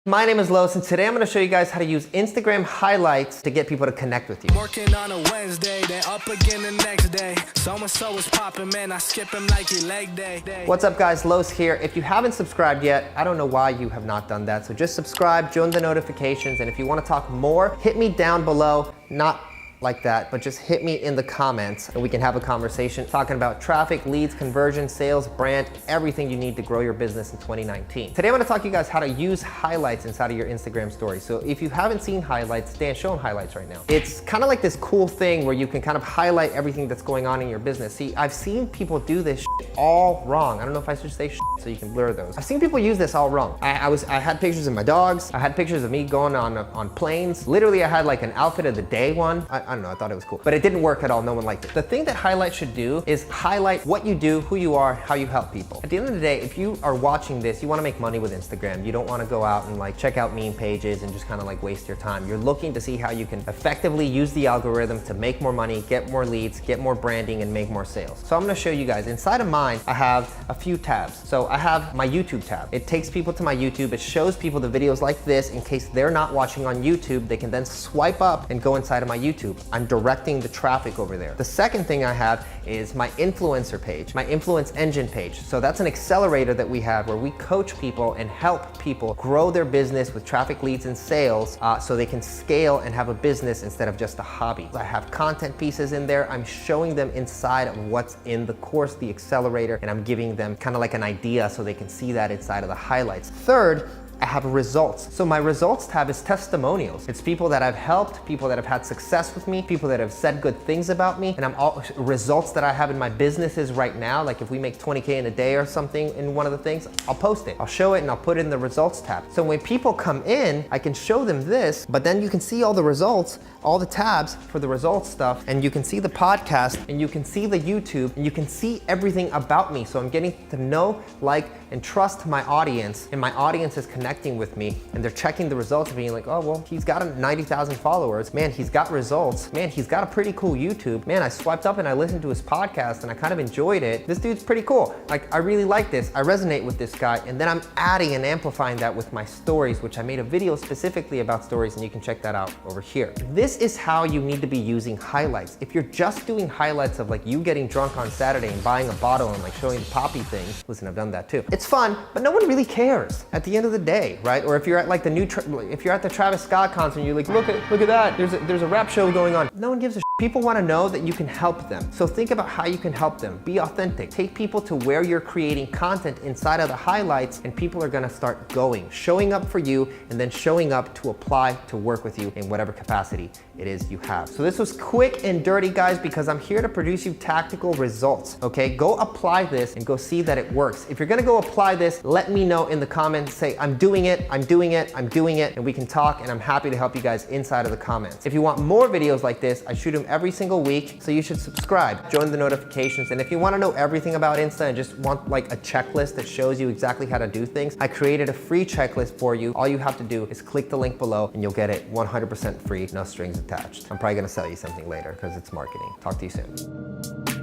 My name is Los, and today I'm going to show you guys how to use Instagram highlights to get people to connect with you. Working on a Wednesday, then up again the next day. So-and-so is popping, man, I skip him like he leg day. What's up guys, Los here. If you haven't subscribed yet, I don't know why you have not done that. So just subscribe, join the notifications, and if you want to talk more, hit me down below. Not like that, but just hit me in the comments and we can have a conversation talking about traffic, leads, conversion, sales, brand, everything you need to grow your business in 2019. Today I'm gonna talk to you guys how to use highlights inside of your Instagram story. So if you haven't seen highlights, Dan, show them highlights right now. It's kind of like this cool thing where you can kind of highlight everything that's going on in your business. See, I've seen people do this all wrong. I don't know if I should say so you can blur those. I've seen people use this all wrong. I had pictures of my dogs. I had pictures of me going on planes. Literally, I had like an outfit of the day one. I don't know, I thought it was cool, but it didn't work at all. No one liked it. The thing that highlights should do is highlight what you do, who you are, how you help people. At the end of the day, if you are watching this, you wanna make money with Instagram. You don't wanna go out and like check out meme pages and just kind of like waste your time. You're looking to see how you can effectively use the algorithm to make more money, get more leads, get more branding, and make more sales. So I'm gonna show you guys. Inside of mine, I have a few tabs. So I have my YouTube tab. It takes people to my YouTube. It shows people the videos like this in case they're not watching on YouTube. They can then swipe up and go inside of my YouTube. I'm directing the traffic over there. The second thing I have is my influencer page, my influence engine page. So that's an accelerator that we have where we coach people and help people grow their business with traffic, leads, and sales so they can scale and have a business instead of just a hobby. I have content pieces in there. I'm showing them inside of what's in the course, the accelerator, and I'm giving them kind of like an idea so they can see that inside of the highlights. Third, I have results. So my results tab is testimonials. It's people that I've helped, people that have had success with me, people that have said good things about me, and I'm all results that I have in my businesses right now. Like if we make 20K in a day or something in one of the things, I'll post it. I'll show it and I'll put it in the results tab. So when people come in, I can show them this, but then you can see all the results, all the tabs for the results stuff, and you can see the podcast, and you can see the YouTube, and you can see everything about me. So I'm getting to know, like, and trust my audience, and my audience is connecting with me, and they're checking the results and being like, oh, well, he's got 90,000 followers. Man, he's got results. Man, he's got a pretty cool YouTube. Man, I swiped up and I listened to his podcast and I kind of enjoyed it. This dude's pretty cool. Like, I really like this. I resonate with this guy. And then I'm adding and amplifying that with my stories, which I made a video specifically about stories, and you can check that out over here. This is how you need to be using highlights. If you're just doing highlights of like you getting drunk on Saturday and buying a bottle and like showing the poppy things, listen, I've done that too. It's fun, but no one really cares at the end of the day, right? Or if you're at like if you're at the Travis Scott concert and you're like, look at that, there's a rap show going on. No one gives a shit. People want to know that you can help them. So think about how you can help them. Be authentic. Take people to where you're creating content inside of the highlights, and people are gonna start going, showing up for you, and then showing up to apply to work with you in whatever capacity it is you have. So this was quick and dirty, guys, because I'm here to produce you tactical results, okay? Go apply this and go see that it works. If you're gonna go apply this, let me know in the comments. Say, I'm doing it, I'm doing it, I'm doing it, and we can talk, and I'm happy to help you guys inside of the comments. If you want more videos like this, I shoot them every single week, so you should subscribe, join the notifications, and if you wanna know everything about Insta and just want like a checklist that shows you exactly how to do things, I created a free checklist for you. All you have to do is click the link below and you'll get it 100% free, no strings attached. I'm probably gonna sell you something later because it's marketing. Talk to you soon.